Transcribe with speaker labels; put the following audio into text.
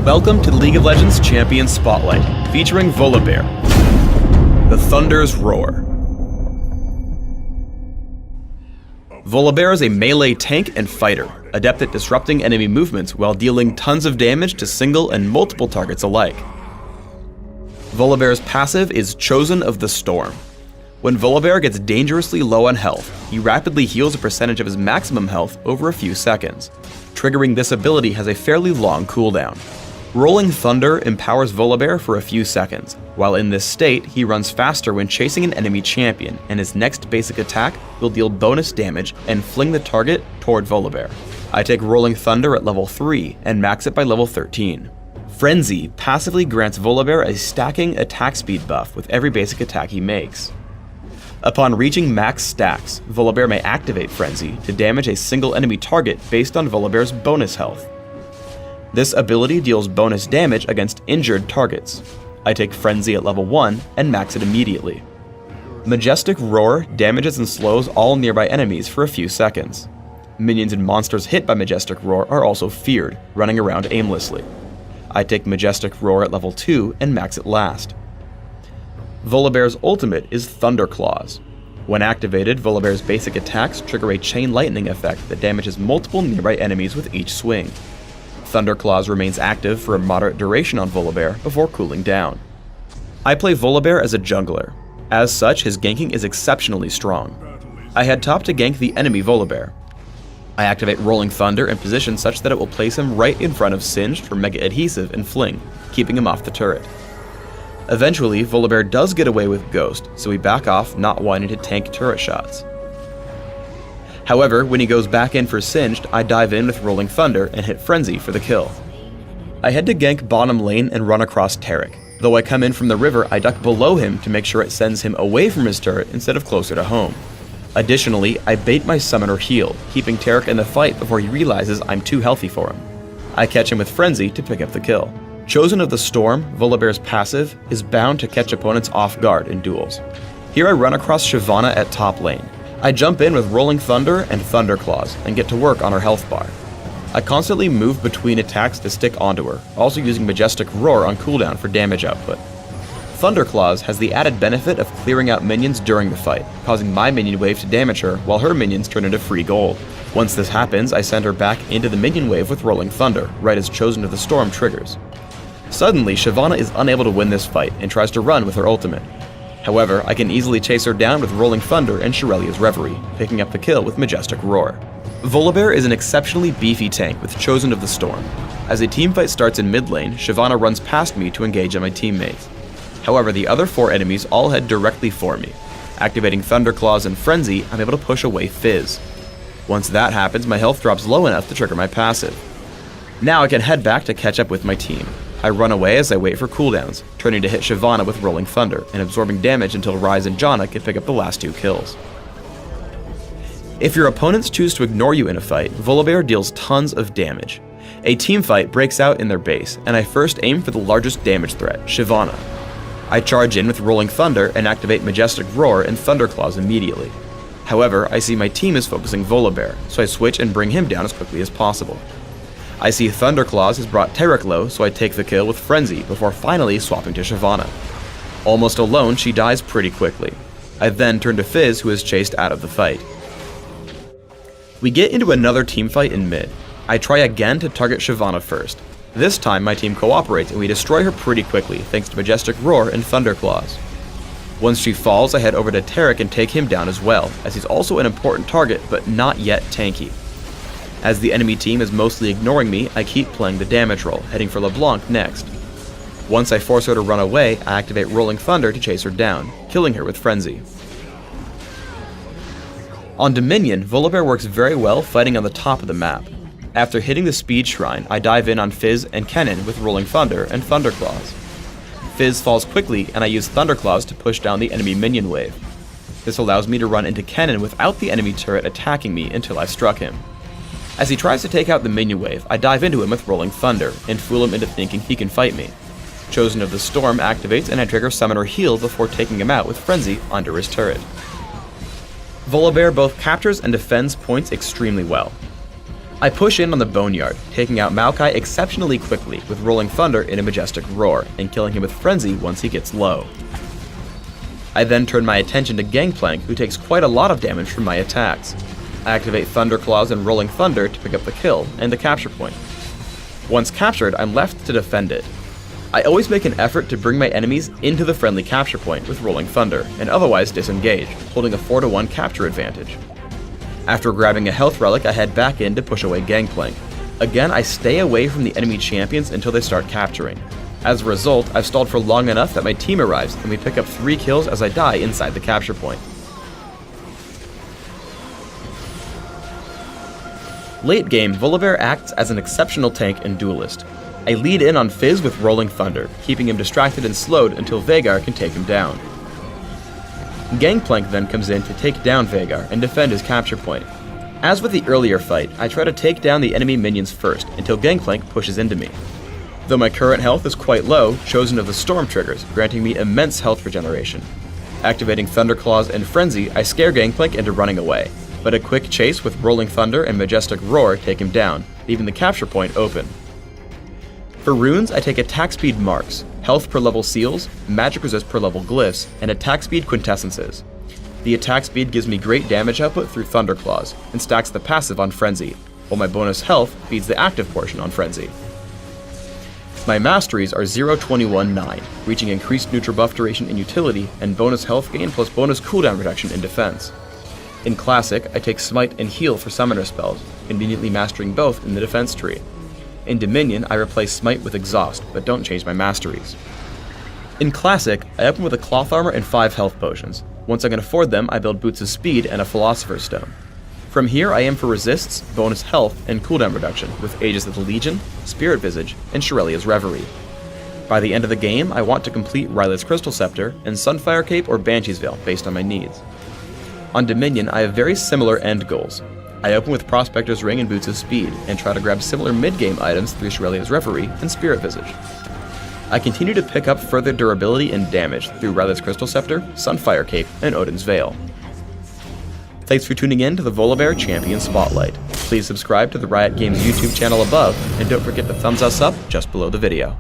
Speaker 1: Welcome to the League of Legends Champion Spotlight, featuring Volibear. The Thunder's Roar. Volibear is a melee tank and fighter, adept at disrupting enemy movements while dealing tons of damage to single and multiple targets alike. Volibear's passive is Chosen of the Storm. When Volibear gets dangerously low on health, he rapidly heals a percentage of his maximum health over a few seconds. Triggering this ability has a fairly long cooldown. Rolling Thunder empowers Volibear for a few seconds. While in this state, he runs faster when chasing an enemy champion, and his next basic attack will deal bonus damage and fling the target toward Volibear. I take Rolling Thunder at level 3 and max it by level 13. Frenzy passively grants Volibear a stacking attack speed buff with every basic attack he makes. Upon reaching max stacks, Volibear may activate Frenzy to damage a single enemy target based on Volibear's bonus health. This ability deals bonus damage against injured targets. I take Frenzy at level 1 and max it immediately. Majestic Roar damages and slows all nearby enemies for a few seconds. Minions and monsters hit by Majestic Roar are also feared, running around aimlessly. I take Majestic Roar at level 2 and max it last. Volibear's ultimate is Thunderclaws. When activated, Volibear's basic attacks trigger a chain lightning effect that damages multiple nearby enemies with each swing. Thunderclaws remains active for a moderate duration on Volibear before cooling down. I play Volibear as a jungler. As such, his ganking is exceptionally strong. I head top to gank the enemy Volibear. I activate Rolling Thunder in position such that it will place him right in front of Singed for Mega Adhesive and Fling, keeping him off the turret. Eventually, Volibear does get away with Ghost, so we back off, not wanting to tank turret shots. However, when he goes back in for Singed, I dive in with Rolling Thunder and hit Frenzy for the kill. I head to gank bottom lane and run across Taric. Though I come in from the river, I duck below him to make sure it sends him away from his turret instead of closer to home. Additionally, I bait my summoner heal, keeping Taric in the fight before he realizes I'm too healthy for him. I catch him with Frenzy to pick up the kill. Chosen of the Storm, Volibear's passive, is bound to catch opponents off guard in duels. Here I run across Shyvana at top lane. I jump in with Rolling Thunder and Thunderclaws and get to work on her health bar. I constantly move between attacks to stick onto her, also using Majestic Roar on cooldown for damage output. Thunderclaws has the added benefit of clearing out minions during the fight, causing my minion wave to damage her while her minions turn into free gold. Once this happens, I send her back into the minion wave with Rolling Thunder, right as Chosen of the Storm triggers. Suddenly, Shyvana is unable to win this fight and tries to run with her ultimate. However, I can easily chase her down with Rolling Thunder and Shirelia's Reverie, picking up the kill with Majestic Roar. Volibear is an exceptionally beefy tank with Chosen of the Storm. As a teamfight starts in mid lane, Shyvana runs past me to engage on my teammates. However, the other 4 enemies all head directly for me. Activating Thunderclaws and Frenzy, I'm able to push away Fizz. Once that happens, my health drops low enough to trigger my passive. Now I can head back to catch up with my team. I run away as I wait for cooldowns, turning to hit Shyvana with Rolling Thunder and absorbing damage until Ryze and Janna can pick up the last 2 kills. If your opponents choose to ignore you in a fight, Volibear deals tons of damage. A teamfight breaks out in their base, and I first aim for the largest damage threat, Shyvana. I charge in with Rolling Thunder and activate Majestic Roar and Thunderclaws immediately. However, I see my team is focusing Volibear, so I switch and bring him down as quickly as possible. I see Thunderclaws has brought Taric low, so I take the kill with Frenzy before finally swapping to Shyvana. Almost alone, she dies pretty quickly. I then turn to Fizz, who is chased out of the fight. We get into another teamfight in mid. I try again to target Shyvana first. This time my team cooperates and we destroy her pretty quickly thanks to Majestic Roar and Thunderclaws. Once she falls, I head over to Taric and take him down as well, as he's also an important target but not yet tanky. As the enemy team is mostly ignoring me, I keep playing the damage roll, heading for LeBlanc next. Once I force her to run away, I activate Rolling Thunder to chase her down, killing her with Frenzy. On Dominion, Volibear works very well fighting on the top of the map. After hitting the Speed Shrine, I dive in on Fizz and Kennen with Rolling Thunder and Thunderclaws. Fizz falls quickly and I use Thunderclaws to push down the enemy minion wave. This allows me to run into Kennen without the enemy turret attacking me until I've struck him. As he tries to take out the minion wave, I dive into him with Rolling Thunder and fool him into thinking he can fight me. Chosen of the Storm activates and I trigger Summoner Heal before taking him out with Frenzy under his turret. Volibear both captures and defends points extremely well. I push in on the Boneyard, taking out Maokai exceptionally quickly with Rolling Thunder in a Majestic Roar, and killing him with Frenzy once he gets low. I then turn my attention to Gangplank, who takes quite a lot of damage from my attacks. I activate Thunderclaws and Rolling Thunder to pick up the kill and the capture point. Once captured, I'm left to defend it. I always make an effort to bring my enemies into the friendly capture point with Rolling Thunder, and otherwise disengage, holding a 4-to-1 capture advantage. After grabbing a health relic, I head back in to push away Gangplank. Again, I stay away from the enemy champions until they start capturing. As a result, I've stalled for long enough that my team arrives, and we pick up 3 kills as I die inside the capture point. Late game, Volibear acts as an exceptional tank and duelist. I lead in on Fizz with Rolling Thunder, keeping him distracted and slowed until Veigar can take him down. Gangplank then comes in to take down Veigar and defend his capture point. As with the earlier fight, I try to take down the enemy minions first until Gangplank pushes into me. Though my current health is quite low, Chosen of the Storm triggers, granting me immense health regeneration. Activating Thunderclaws and Frenzy, I scare Gangplank into running away, but a quick chase with Rolling Thunder and Majestic Roar take him down, leaving the capture point open. For runes, I take attack speed marks, health per level seals, magic resist per level glyphs, and attack speed quintessences. The attack speed gives me great damage output through Thunderclaws, and stacks the passive on Frenzy, while my bonus health feeds the active portion on Frenzy. My masteries are 0-21-9, reaching increased neutral buff duration in utility and bonus health gain plus bonus cooldown reduction in defense. In Classic, I take Smite and Heal for summoner spells, conveniently mastering both in the defense tree. In Dominion, I replace Smite with Exhaust, but don't change my masteries. In Classic, I open with a Cloth Armor and 5 health potions. Once I can afford them, I build Boots of Speed and a Philosopher's Stone. From here, I aim for resists, bonus health, and cooldown reduction with Aegis of the Legion, Spirit Visage, and Shirelia's Reverie. By the end of the game, I want to complete Rylet's Crystal Scepter and Sunfire Cape or Banshee's Veil based on my needs. On Dominion, I have very similar end goals. I open with Prospector's Ring and Boots of Speed, and try to grab similar mid-game items through Shirelia's Reverie and Spirit Visage. I continue to pick up further durability and damage through Rylet's Crystal Scepter, Sunfire Cape, and Odin's Veil. Thanks for tuning in to the Volibear Champion Spotlight. Please subscribe to the Riot Games YouTube channel above, and don't forget to thumbs us up just below the video.